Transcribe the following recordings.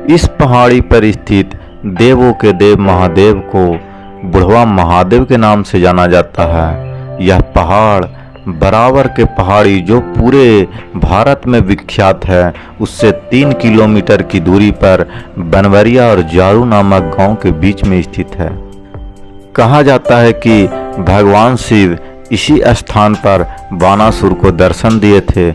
इस पहाड़ी पर स्थित देवों के देव महादेव को बुढ़वा महादेव के नाम से जाना जाता है। यह पहाड़ बराबर के पहाड़ी जो पूरे भारत में विख्यात है, उससे 3 किलोमीटर की दूरी पर बनवरिया और जारू नामक गांव के बीच में स्थित है। कहा जाता है कि भगवान शिव इसी स्थान पर बानासुर को दर्शन दिए थे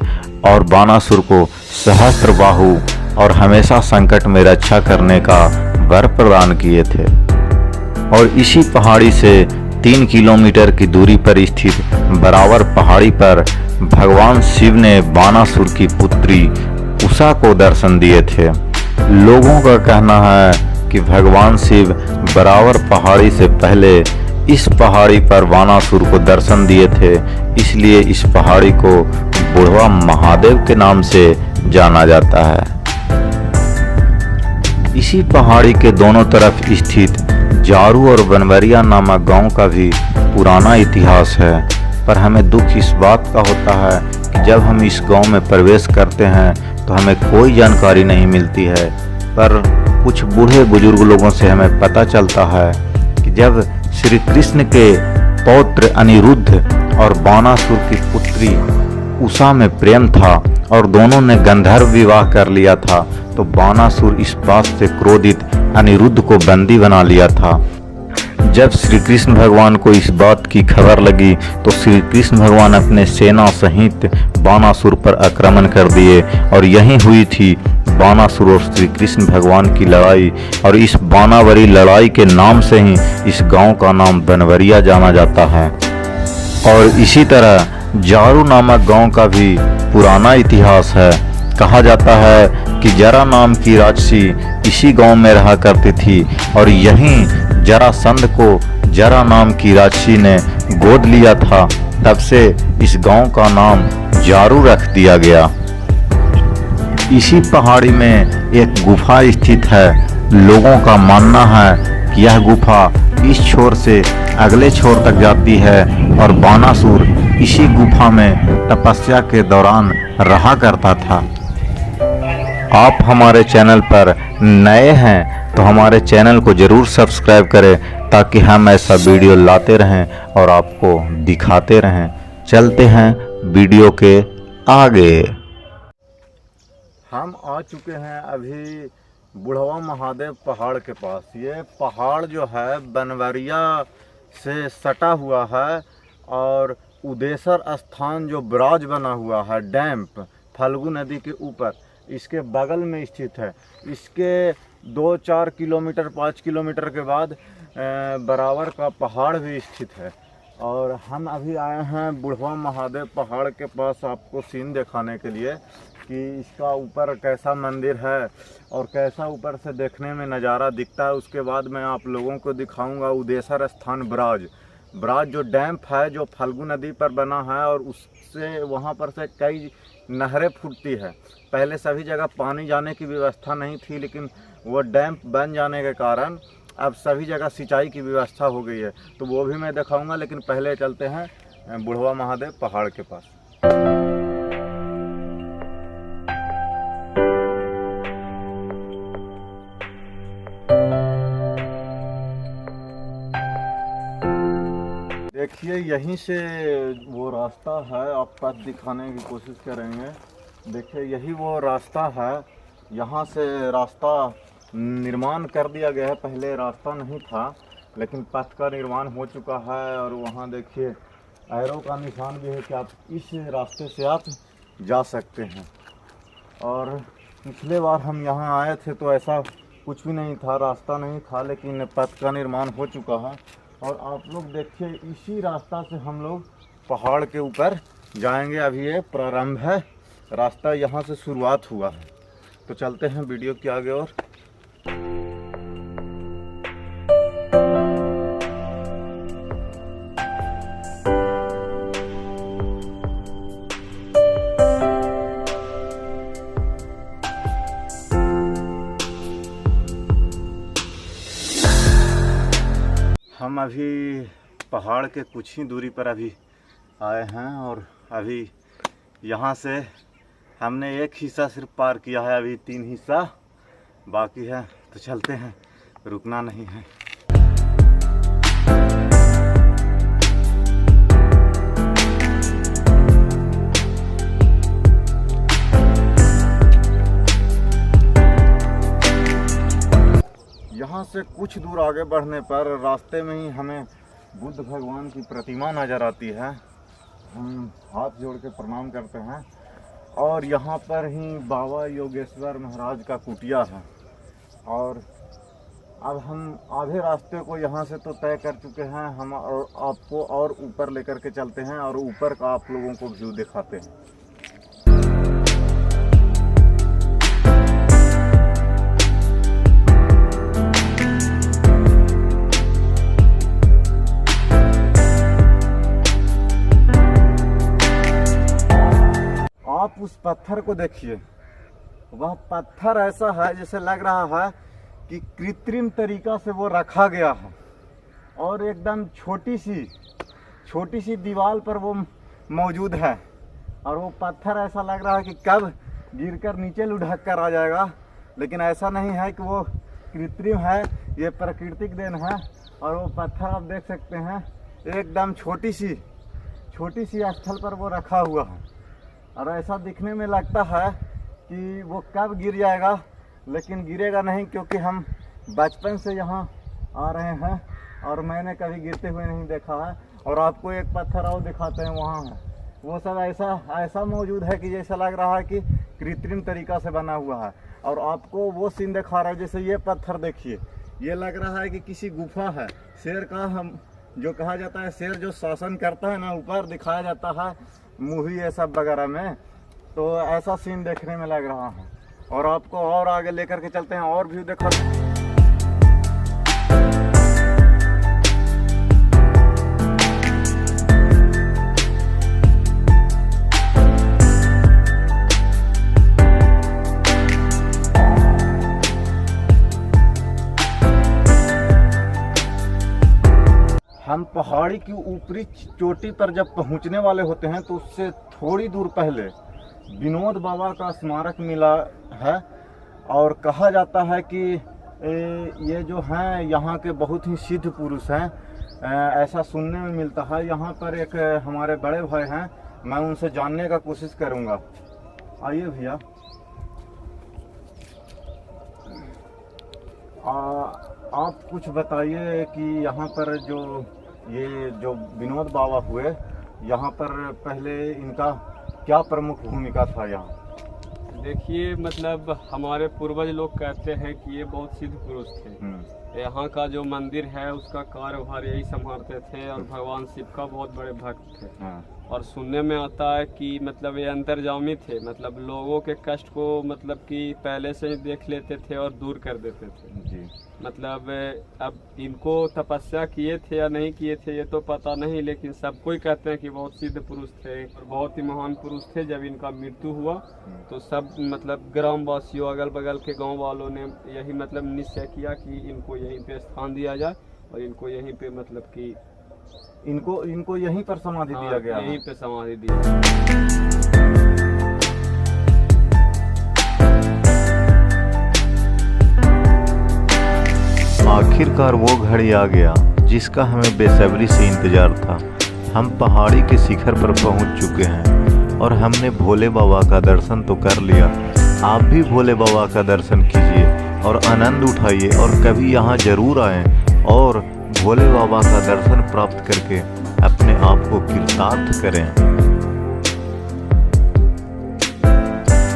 और बानासुर को सहस्त्रबाहु और हमेशा संकट में रक्षा करने का वर प्रदान किए थे। और इसी पहाड़ी से 3 किलोमीटर की दूरी पर स्थित बराबर पहाड़ी पर भगवान शिव ने बानासुर की पुत्री उषा को दर्शन दिए थे। लोगों का कहना है कि भगवान शिव बराबर पहाड़ी से पहले इस पहाड़ी पर बानासुर को दर्शन दिए थे, इसलिए इस पहाड़ी को बुढ़वा महादेव के नाम से जाना जाता है। इसी पहाड़ी के दोनों तरफ स्थित जारू और बनवरिया नामक गांव का भी पुराना इतिहास है, पर हमें दुख इस बात का होता है कि जब हम इस गांव में प्रवेश करते हैं तो हमें कोई जानकारी नहीं मिलती है। पर कुछ बूढ़े बुजुर्ग लोगों से हमें पता चलता है कि जब श्री कृष्ण के पौत्र अनिरुद्ध और बानासुर की पुत्री उषा में प्रेम था और दोनों ने गंधर्व विवाह कर लिया था, तो बानासुर इस बात से क्रोधित अनिरुद्ध को बंदी बना लिया था। जब श्री कृष्ण भगवान को इस बात की खबर लगी तो श्री कृष्ण भगवान अपने सेना सहित बानासुर पर आक्रमण कर दिए और यही हुई थी बानासुर और श्री कृष्ण भगवान की लड़ाई। और इस बानावरी लड़ाई के नाम से ही इस गांव का नाम बनवरिया जाना जाता है। और इसी तरह जारू नामक गांव का भी पुराना इतिहास है। कहा जाता है कि जरा नाम की राक्षसी इसी गांव में रहा करती थी और यहीं जरासंध को जरा नाम की राक्षसी ने गोद लिया था। तब से इस गांव का नाम जारू रख दिया गया। इसी पहाड़ी में एक गुफा स्थित है। लोगों का मानना है कि यह गुफा इस छोर से अगले छोर तक जाती है और बानासुर इसी गुफा में तपस्या के दौरान रहा करता था। आप हमारे चैनल पर नए हैं तो हमारे चैनल को जरूर सब्सक्राइब करें ताकि हम ऐसा वीडियो लाते रहें और आपको दिखाते रहें। चलते हैं वीडियो के आगे। हम आ चुके हैं अभी बुढ़वा महादेव पहाड़ के पास। ये पहाड़ जो है बनवरिया से सटा हुआ है और उदेसर स्थान जो ब्राज बना हुआ है डैम्प फल्गु नदी के ऊपर, इसके बगल में स्थित है। इसके 2-4 किलोमीटर 5 किलोमीटर के बाद बराबर का पहाड़ भी स्थित है। और हम अभी आए हैं बुढ़वा महादेव पहाड़ के पास आपको सीन दिखाने के लिए कि इसका ऊपर कैसा मंदिर है और कैसा ऊपर से देखने में नज़ारा दिखता है। उसके बाद मैं आप लोगों को दिखाऊंगा उदेसर स्थान ब्राज जो डैम्प है जो फल्गु नदी पर बना है और उससे वहाँ पर से कई नहरें फूटती है। पहले सभी जगह पानी जाने की व्यवस्था नहीं थी, लेकिन वो डैम्प बन जाने के कारण अब सभी जगह सिंचाई की व्यवस्था हो गई है, तो वो भी मैं दिखाऊंगा। लेकिन पहले चलते हैं बुढ़वा महादेव पहाड़ के पास। देखिए यहीं से वो रास्ता है, आपको दिखाने की कोशिश करेंगे। देखिए यही वो रास्ता है। यहाँ से रास्ता निर्माण कर दिया गया है। पहले रास्ता नहीं था लेकिन पथ का निर्माण हो चुका है। और वहाँ देखिए एरो का निशान भी है कि आप इस रास्ते से आप जा सकते हैं। और पिछले बार हम यहाँ आए थे तो ऐसा कुछ भी नहीं था, रास्ता नहीं था, लेकिन पथ का निर्माण हो चुका है। और आप लोग देखिए इसी रास्ता से हम लोग पहाड़ के ऊपर जाएंगे। अभी ये प्रारंभ है, रास्ता यहाँ से शुरुआत हुआ है। तो चलते हैं वीडियो के आगे। और हम अभी पहाड़ के कुछ ही दूरी पर अभी आए हैं और अभी यहाँ से हमने एक हिस्सा सिर्फ पार किया है। अभी 3 हिस्सा बाकी है, तो चलते हैं, रुकना नहीं है। यहाँ से कुछ दूर आगे बढ़ने पर रास्ते में ही हमें बुद्ध भगवान की प्रतिमा नज़र आती है। हम हाथ जोड़ के प्रणाम करते हैं और यहाँ पर ही बाबा योगेश्वर महाराज का कुटिया है। और अब हम आधे रास्ते को यहाँ से तो तय कर चुके हैं, हम और आपको और ऊपर लेकर के चलते हैं और ऊपर का आप लोगों को व्यू दिखाते हैं। आप उस पत्थर को देखिए, वह पत्थर ऐसा है जैसे लग रहा है कि कृत्रिम तरीका से वो रखा गया है और एकदम छोटी सी दीवार पर वो मौजूद है। और वो पत्थर ऐसा लग रहा है कि कब गिरकर नीचे लुढ़क कर आ जाएगा, लेकिन ऐसा नहीं है कि वो कृत्रिम है, ये प्राकृतिक देन है। और वो पत्थर आप देख सकते हैं एकदम छोटी सी स्थल पर वो रखा हुआ है और ऐसा दिखने में लगता है कि वो कब गिर जाएगा, लेकिन गिरेगा नहीं, क्योंकि हम बचपन से यहाँ आ रहे हैं और मैंने कभी गिरते हुए नहीं देखा है। और आपको एक पत्थर और दिखाते हैं, वहाँ है वो सब ऐसा मौजूद है कि जैसा लग रहा है कि कृत्रिम तरीका से बना हुआ है। और आपको वो सीन दिखा रहा है, जैसे ये पत्थर देखिए, ये लग रहा है कि किसी गुफा है, शेर का, हम जो कहा जाता है शेर जो शासन करता है ना, ऊपर दिखाया जाता है मूवी ये सब वगैरह में, तो ऐसा सीन देखने में लग रहा है। और आपको और आगे लेकर के चलते हैं और व्यू देखा। हम पहाड़ी की ऊपरी चोटी पर जब पहुंचने वाले होते हैं तो उससे थोड़ी दूर पहले विनोद बाबा का स्मारक मिला है। और कहा जाता है कि ये जो हैं यहाँ के बहुत ही सिद्ध पुरुष हैं, ऐसा सुनने में मिलता है। यहाँ पर एक हमारे बड़े भाई हैं, मैं उनसे जानने का कोशिश करूँगा। आइए भैया, आप कुछ बताइए कि यहाँ पर जो विनोद बाबा हुए, यहाँ पर पहले इनका क्या प्रमुख भूमिका था यहाँ? देखिए, मतलब हमारे पूर्वज लोग कहते हैं कि ये बहुत सिद्ध पुरुष थे। यहाँ का जो मंदिर है उसका कार्यभार यही संभालते थे और भगवान शिव का बहुत बड़े भक्त थे। और सुनने में आता है कि मतलब ये अंतर्जामी थे, मतलब लोगों के कष्ट को मतलब कि पहले से ही देख लेते थे और दूर कर देते थे जी। मतलब अब इनको तपस्या किए थे या नहीं किए थे ये तो पता नहीं, लेकिन सब कोई कहते हैं कि बहुत सिद्ध पुरुष थे और बहुत ही महान पुरुष थे। जब इनका मृत्यु हुआ तो सब मतलब ग्राम वासियों, अगल बगल के गांव वालों ने यही मतलब निश्चय किया कि इनको यहीं पे स्थान दिया जाए और इनको यहीं पे मतलब कि इनको यहीं पर समाधि दिया गया, यहीं पे समाधि दिया। आखिरकार वो घड़ी आ गया जिसका हमें बेसब्री से इंतजार था। हम पहाड़ी के शिखर पर पहुंच चुके हैं और हमने भोले बाबा का दर्शन तो कर लिया। आप भी भोले बाबा का दर्शन कीजिए और आनंद उठाइए और कभी यहाँ जरूर आएं और भोले बाबा का दर्शन प्राप्त करके अपने आप को कृतार्थ करें।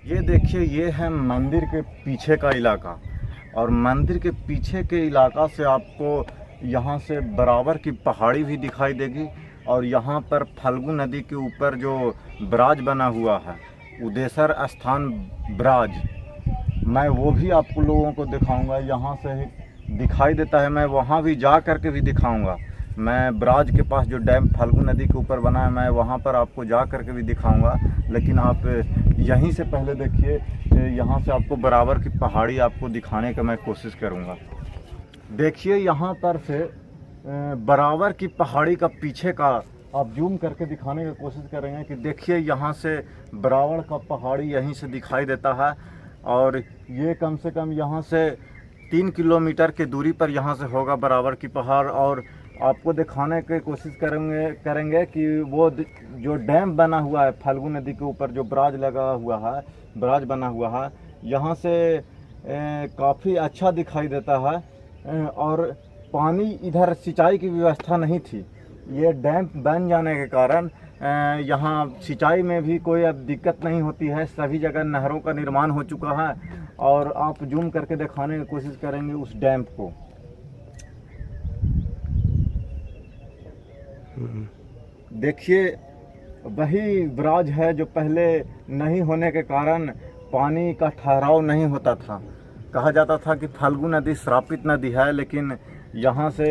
ये देखिए, ये है मंदिर के पीछे का इलाका और मंदिर के पीछे के इलाका से आपको यहाँ से बराबर की पहाड़ी भी दिखाई देगी। और यहाँ पर फल्गु नदी के ऊपर जो ब्राज बना हुआ है, उदेश्वर स्थान ब्राज, मैं वो भी आपको लोगों को दिखाऊंगा। यहाँ से ही दिखाई देता है, मैं वहाँ भी जा करके भी दिखाऊंगा। मैं ब्राज के पास जो डैम फल्गु नदी के ऊपर बना है, मैं वहाँ पर आपको जा करके भी दिखाऊंगा। लेकिन आप यहीं से पहले देखिए, यहाँ से आपको बराबर की पहाड़ी आपको दिखाने का मैं कोशिश करूँगा। देखिए, यहाँ पर से बराबर की पहाड़ी का पीछे का आप जूम करके दिखाने की कोशिश करेंगे कि देखिए, यहाँ से बराबर का पहाड़ी यहीं से दिखाई देता है। और ये कम से कम यहाँ से 3 किलोमीटर की दूरी पर यहाँ से होगा बराबर की पहाड़। और आपको दिखाने की कोशिश करेंगे कि वो जो डैम बना हुआ है फाल्गु नदी के ऊपर, जो बराज लगा हुआ है, बराज बना हुआ है, यहाँ से काफ़ी अच्छा दिखाई देता है। और पानी इधर सिंचाई की व्यवस्था नहीं थी, ये डैम बन जाने के कारण यहाँ सिंचाई में भी कोई अब दिक्कत नहीं होती है। सभी जगह नहरों का निर्माण हो चुका है। और आप जूम करके दिखाने की कोशिश करेंगे उस डैम को। देखिए वही बराज है जो पहले नहीं होने के कारण पानी का ठहराव नहीं होता था। कहा जाता था कि फाल्गु नदी श्रापित नदी है, लेकिन यहाँ से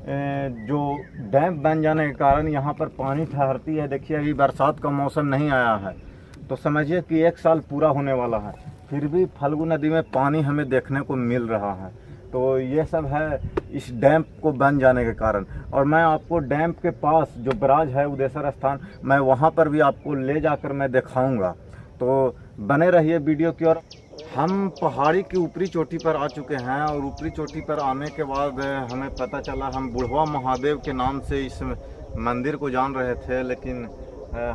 जो डैम बन जाने के कारण यहाँ पर पानी ठहरती है। देखिए अभी बरसात का मौसम नहीं आया है, तो समझिए कि 1 साल पूरा होने वाला है, फिर भी फाल्गु नदी में पानी हमें देखने को मिल रहा है। तो ये सब है इस डैम को बन जाने के कारण। और मैं आपको डैम के पास जो बराज है उदेसर स्थान, मैं वहाँ पर भी आपको ले जाकर मैं दिखाऊंगा। तो बने रहिए वीडियो की ओर। हम पहाड़ी की ऊपरी चोटी पर आ चुके हैं और ऊपरी चोटी पर आने के बाद हमें पता चला, हम बुढ़वा महादेव के नाम से इस मंदिर को जान रहे थे, लेकिन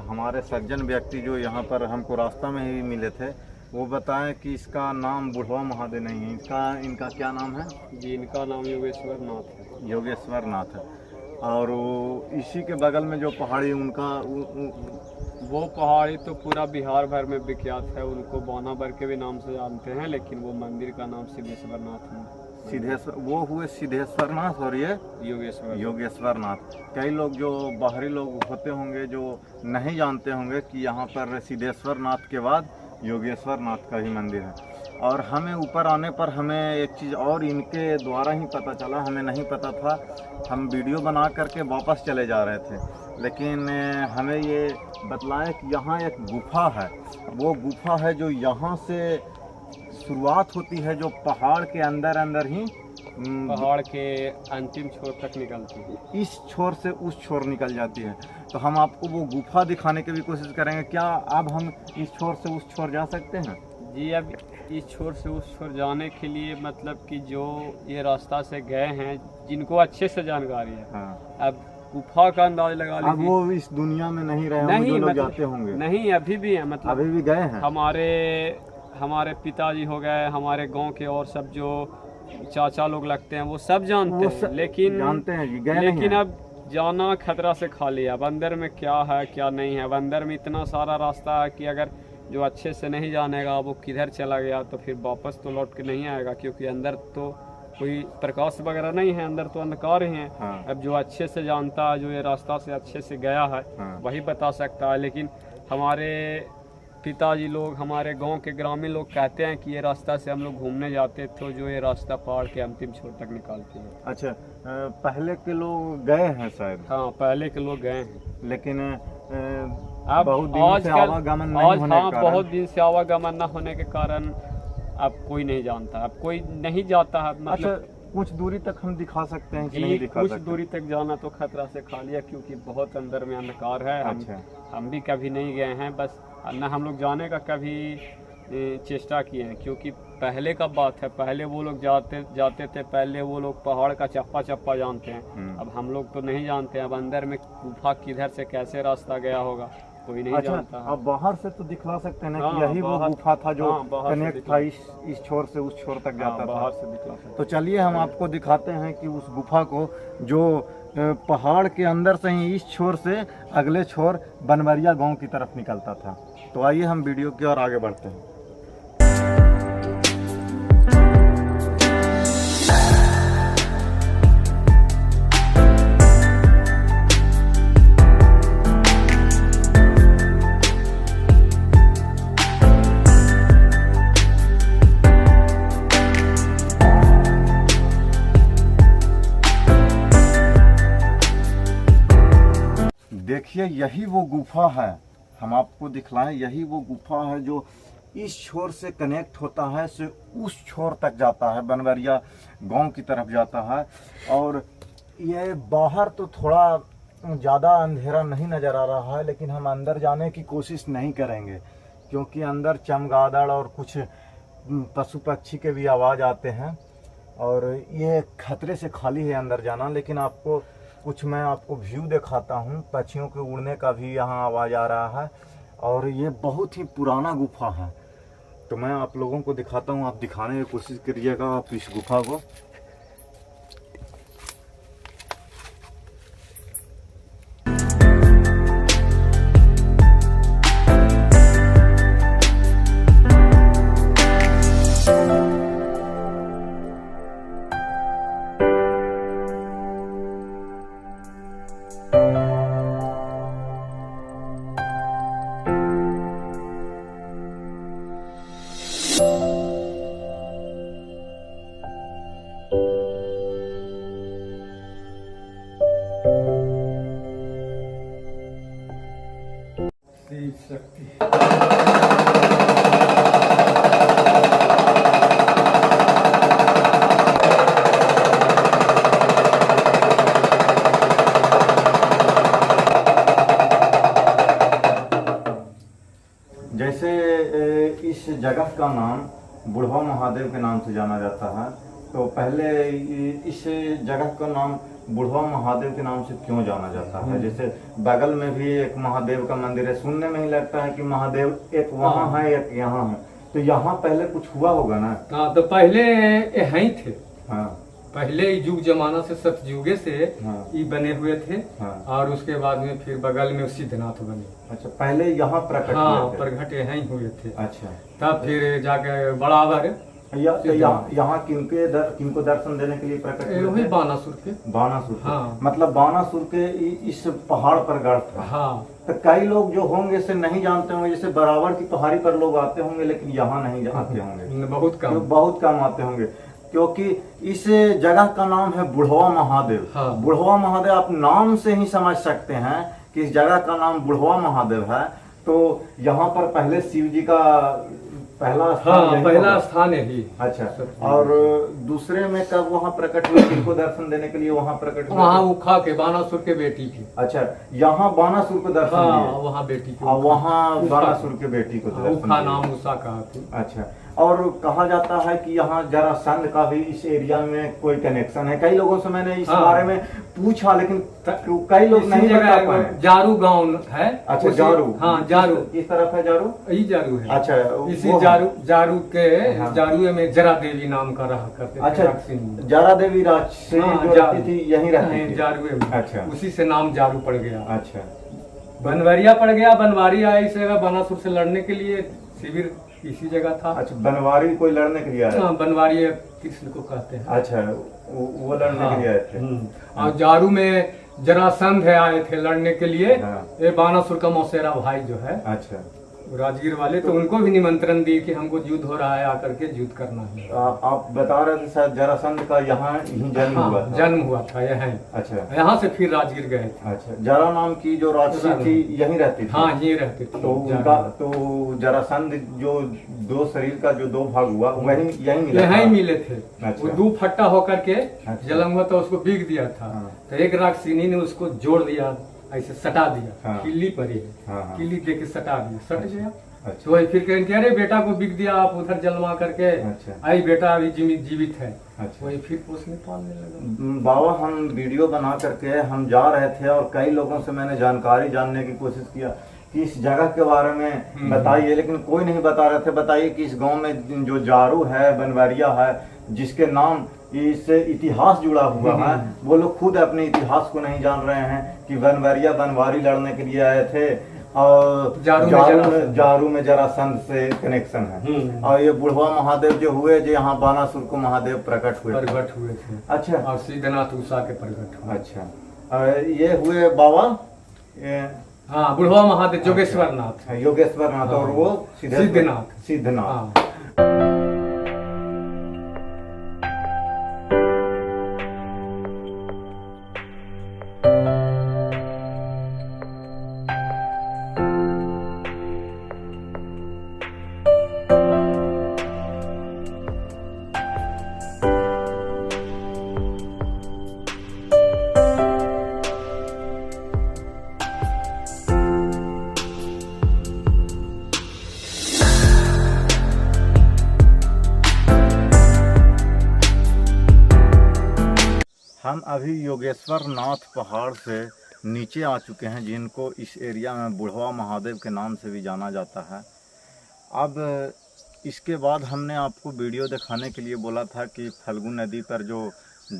हमारे सज्जन व्यक्ति जो यहाँ पर हमको रास्ता में ही मिले थे, वो बताएं कि इसका नाम बुढ़वा महादेव नहीं है, इनका क्या नाम है जी? इनका नाम योगेश्वर नाथ है। योगेश्वर नाथ है। और इसी के बगल में जो पहाड़ी उनका वो पहाड़ी तो पूरा बिहार भर में विख्यात है, उनको बानावर के भी नाम से जानते हैं, लेकिन वो मंदिर का नाम सिद्धेश्वर नाथ है। सिद्धेश्वर वो हुए सिद्धेश्वर नाथ और ये योगेश्वर नाथ। कई लोग जो बाहरी लोग होते होंगे जो नहीं जानते होंगे कि यहाँ पर सिद्धेश्वर नाथ के बाद योगेश्वर नाथ का ही मंदिर है। और हमें ऊपर आने पर हमें एक चीज़ और इनके द्वारा ही पता चला, हमें नहीं पता था। हम वीडियो बना करके वापस चले जा रहे थे, लेकिन हमें ये बतलाया कि यहाँ एक गुफा है। वो गुफा है जो यहाँ से शुरुआत होती है, जो पहाड़ के अंदर ही पहाड़ के अंतिम छोर तक निकलती है, इस छोर से उस छोर निकल जाती है। तो हम आपको वो गुफा दिखाने की भी कोशिश करेंगे। क्या अब हम इस छोर से उस छोर जा सकते हैं? जी, अब इस छोर से उस छोर जाने के लिए मतलब कि जो ये रास्ता से गए हैं, जिनको अच्छे से जानकारी है, हाँ। अब गुफा का अंदाज लगा लीजिए। अब वो इस दुनिया में नहीं रहे होंगे, जो लोग जाते होंगे। नहीं, अभी भी है, मतलब अभी भी गए हैं। हमारे पिताजी हो गए, हमारे गांव के और सब जो चाचा लोग लगते हैं वो सब जानते हैं, लेकिन जानते हैं जी, गए लेकिन नहीं। अब जाना खतरा से खाली है। अब अंदर में क्या है क्या नहीं है, अब अंदर में इतना सारा रास्ता है कि अगर जो अच्छे से नहीं जानेगा वो किधर चला गया तो फिर वापस तो लौट के नहीं आएगा, क्योंकि अंदर तो कोई प्रकाश वगैरह नहीं है, अंदर तो अंधकार ही है। हाँ। अब जो अच्छे से जानता है, जो ये रास्ता से अच्छे से गया है, हाँ। वही बता सकता है। लेकिन हमारे पिताजी लोग, हमारे गांव के ग्रामीण लोग कहते हैं कि ये रास्ता से हम लोग घूमने जाते थे, जो ये रास्ता पहाड़ के अंतिम छोर तक निकालती है। अच्छा, पहले के लोग गए हैं शायद? हाँ, पहले के लोग गए हैं, लेकिन अब बहुत दिन से आवागमन नहीं होने के कारण, बहुत दिन से आवागमन न होने के कारण अब कोई नहीं जानता, अब कोई नहीं जाता है। मतलब अच्छा, कुछ दूरी तक हम दिखा सकते हैं कि नहीं जी, दिखा कुछ सकते? दूरी तक जाना तो खतरा से खाली है, क्योंकि बहुत अंदर में अंधकार है। अच्छा। हम भी कभी नहीं गए हैं, बस न हम लोग जाने का कभी चेष्टा किए हैं, क्योंकि पहले का बात है, पहले वो लोग जाते थे, पहले वो लोग पहाड़ का चप्पा चप्पा जानते हैं। अब हम लोग तो नहीं जानते, अब अंदर में गुफा किधर से कैसे रास्ता गया होगा कोई नहीं जानता। अब बाहर से तो दिखला सकते हैं ना कि हाँ, यही वो गुफा था जो कनेक्ट था, इस छोर से उस छोर तक जाता था। बाहर से दिखला सकते। तो चलिए हम आपको दिखाते हैं कि उस गुफा को, जो पहाड़ के अंदर से ही इस छोर से अगले छोर बनवरिया गांव की तरफ निकलता था। तो आइए हम वीडियो की ओर आगे बढ़ते हैं। देखिए यही वो गुफा है, हम आपको दिखलाएं, यही वो गुफा है जो इस छोर से कनेक्ट होता है, से उस छोर तक जाता है, बनवरिया गांव की तरफ जाता है। और ये बाहर तो थोड़ा ज़्यादा अंधेरा नहीं नज़र आ रहा है, लेकिन हम अंदर जाने की कोशिश नहीं करेंगे, क्योंकि अंदर चमगादड़ और कुछ पशु पक्षी के भी आवाज़ आते हैं। और ये खतरे से खाली है अंदर जाना, लेकिन आपको कुछ मैं आपको व्यू दिखाता हूँ। पक्षियों के उड़ने का भी यहाँ आवाज़ आ रहा है। और ये बहुत ही पुराना गुफा है, तो मैं आप लोगों को दिखाता हूँ। आप दिखाने की कोशिश करिएगा आप इस गुफा को। जैसे इस जगह का नाम बुढ़वा महादेव के नाम से जाना जाता है, तो पहले इस जगह का नाम बुढ़वा महादेव के नाम से क्यों जाना जाता है? जैसे बगल में भी एक महादेव का मंदिर है, सुनने में ही लगता है कि महादेव एक वहाँ है एक यहाँ है, तो यहाँ पहले कुछ हुआ होगा ना? हाँ, तो पहले यहाँ ही थे। हाँ, पहले युग जमाना से सतयुगे से हाँ, ये बने हुए थे। हाँ। और उसके बाद में फिर बगल में सिद्धनाथ बने। अच्छा, पहले यहाँ प्रकट हाँ, हुए थे। प्रगट यहाँ ही हुए थे। अच्छा, तब फिर जाके बड़ावर यहाँ किनको दर्शन देने के लिए प्रकट हुए वही थे? बानासुर के। बानासुर के। हाँ। मतलब बानासुर के इस पहाड़ पर गढ़ था। हाँ, तो कई लोग जो होंगे इसे नहीं जानते होंगे, जैसे बराबर की पहाड़ी पर लोग आते होंगे, लेकिन यहाँ नहीं आते होंगे। बहुत कम। बहुत कम आते होंगे, क्योंकि इस जगह का नाम है बुढ़वा महादेव। हाँ। बुढ़वा महादेव आप नाम से ही समझ सकते हैं कि इस जगह का नाम बुढ़वा महादेव है। तो यहाँ पर पहले शिव जी का पहला स्थान हाँ, यही पहला होगा। स्थान है ही। अच्छा, और दूसरे में कब वहाँ प्रकट हुए? किनको दर्शन देने के लिए वहाँ प्रकट हुए? वहाँ उखा के बानासुर के बेटी की। अच्छा, यहाँ बानासुर को दर्शन हाँ, दिए। वहाँ बेटी की। और वहाँ उखा। बानासुर के बेटी को दर्शन उखा दिए। नाम उषा कहा थी। अच्छा, और कहा जाता है कि यहाँ जरासंध का भी इस एरिया में कोई कनेक्शन है। कई लोगों से मैंने इस हाँ। बारे में पूछा, लेकिन कई लोग नहीं बता पाए। जारू गांव है। अच्छा, जारू। हाँ, जारू। किस तरफ है जारू? यही जारू है। अच्छा, इसी वो है। जारू के हाँ। जारू में जरा देवी नाम का रहा करते थे। अच्छा, राक्षसी। जारा देवी राज से हाँ, जो जारू। रहती थी यहीं रहती थी। जारू में। अच्छा। उसी से नाम जारू पड़ गया। अच्छा, बनवरिया पड़ गया। बनवारी आया इस जगह बानासुर से लड़ने के लिए, शिविर इसी जगह था। अच्छा, बनवारी कोई लड़ने के लिए आया? हाँ, बनवारी कृष्ण को कहते हैं। अच्छा, वो लड़ने के लिए आए थे। और जारू में जरासंध है आए थे लड़ने के लिए। हाँ। ये बानासुर का मौसेरा भाई जो है अच्छा, राजगीर वाले, तो उनको भी निमंत्रण दिए कि हमको युद्ध हो रहा है, आकर के युद्ध करना है। आप बता रहे थे शायद जरासंध का यहाँ ही जन्म हुआ हाँ, था। जन्म हुआ था यहाँ। अच्छा, यहाँ से फिर राजगीर गए थे। अच्छा, जरा नाम की जो राक्षसी थी यहीं रहती थी। हाँ, ये रहते थे। तो उनका तो जरासंध जो दो शरीर का जो दो भाग हुआ वहीं यहीं मिला यहाँ ही था? मिले थे। अच्छा। वो दो फट्टा होकर के अच्छा। जलम हुआ तो उसको बिक दिया था। हाँ। तो एक राक्षसिनी ने उसको जोड़ दिया, ऐसे सटा दिया। हाँ। किल्ली पर ही हाँ, हाँ। किल्ली दे के सटा दिया, सट गया। अच्छा, तो वही फिर कहेंगे अरे बेटा को बिक दिया, आप उधर जलवा करके। अच्छा। आई बेटा अभी जीवित है। अच्छा। वही फिर पोसने पालने लगा। बाबा, हम वीडियो बना करके हम जा रहे थे और कई लोगों से मैंने जानकारी जानने की कोशिश किया कि इस जगह के बारे में बताइए, लेकिन कोई नहीं बता रहे थे। बताइए कि इस गांव में जो जारू है, बनवरिया है, जिसके नाम इससे इतिहास जुड़ा हुआ है, वो लोग खुद अपने इतिहास को नहीं जान रहे हैं कि बनवरिया बनवारी लड़ने के लिए आए थे और जारू में जरासंध से कनेक्शन है। और ये बुढ़वा महादेव जो हुए, जो यहाँ बानासुर को महादेव प्रकट हुए थे। अच्छा, और सिद्धनाथ उषा के प्रकट हुए। अच्छा, ये हुए बाबा हाँ, बुढ़वा महादेव जोगेश्वर नाथ, योगेश्वर नाथ। और वो सिद्धनाथ। हाँ। हम अभी योगेश्वर नाथ पहाड़ से नीचे आ चुके हैं, जिनको इस एरिया में बुढ़वा महादेव के नाम से भी जाना जाता है। अब इसके बाद हमने आपको वीडियो दिखाने के लिए बोला था कि फल्गु नदी पर जो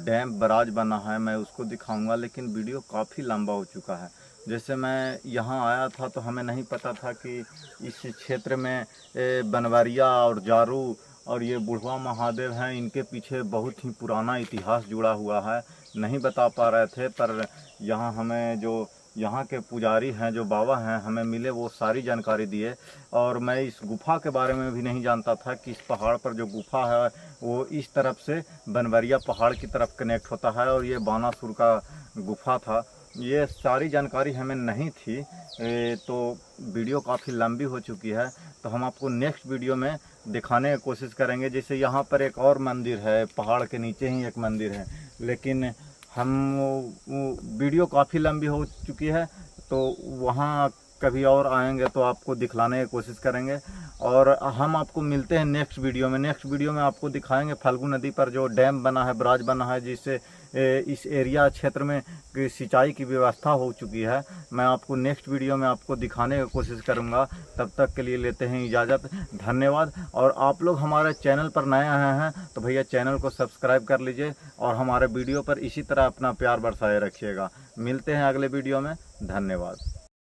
डैम बराज बना है मैं उसको दिखाऊंगा, लेकिन वीडियो काफ़ी लंबा हो चुका है। जैसे मैं यहाँ आया था तो हमें नहीं पता था कि इस क्षेत्र में बनवरिया और जारू और ये बुढ़वा महादेव हैं, इनके पीछे बहुत ही पुराना इतिहास जुड़ा हुआ है। नहीं बता पा रहे थे, पर यहाँ हमें जो यहाँ के पुजारी हैं, जो बाबा हैं, हमें मिले, वो सारी जानकारी दिए। और मैं इस गुफा के बारे में भी नहीं जानता था कि इस पहाड़ पर जो गुफा है वो इस तरफ से बनवरिया पहाड़ की तरफ कनेक्ट होता है और ये बानासुर का गुफा था। ये सारी जानकारी हमें नहीं थी। तो वीडियो काफ़ी लंबी हो चुकी है, तो हम आपको नेक्स्ट वीडियो में दिखाने की कोशिश करेंगे। जैसे यहाँ पर एक और मंदिर है, पहाड़ के नीचे ही एक मंदिर है, लेकिन हम वीडियो काफ़ी लंबी हो चुकी है, तो वहाँ कभी और आएंगे तो आपको दिखलाने की कोशिश करेंगे। और हम आपको मिलते हैं नेक्स्ट वीडियो में। नेक्स्ट वीडियो में आपको दिखाएंगे फल्गु नदी पर जो डैम बना है, बराज बना है, जिससे इस एरिया क्षेत्र में सिंचाई की व्यवस्था हो चुकी है। मैं आपको नेक्स्ट वीडियो में आपको दिखाने की कोशिश करूंगा। तब तक के लिए लेते हैं इजाज़त, धन्यवाद। और आप लोग हमारे चैनल पर नए आए हैं तो भैया चैनल को सब्सक्राइब कर लीजिए और हमारे वीडियो पर इसी तरह अपना प्यार बरसाए रखिएगा। मिलते हैं अगले वीडियो में, धन्यवाद।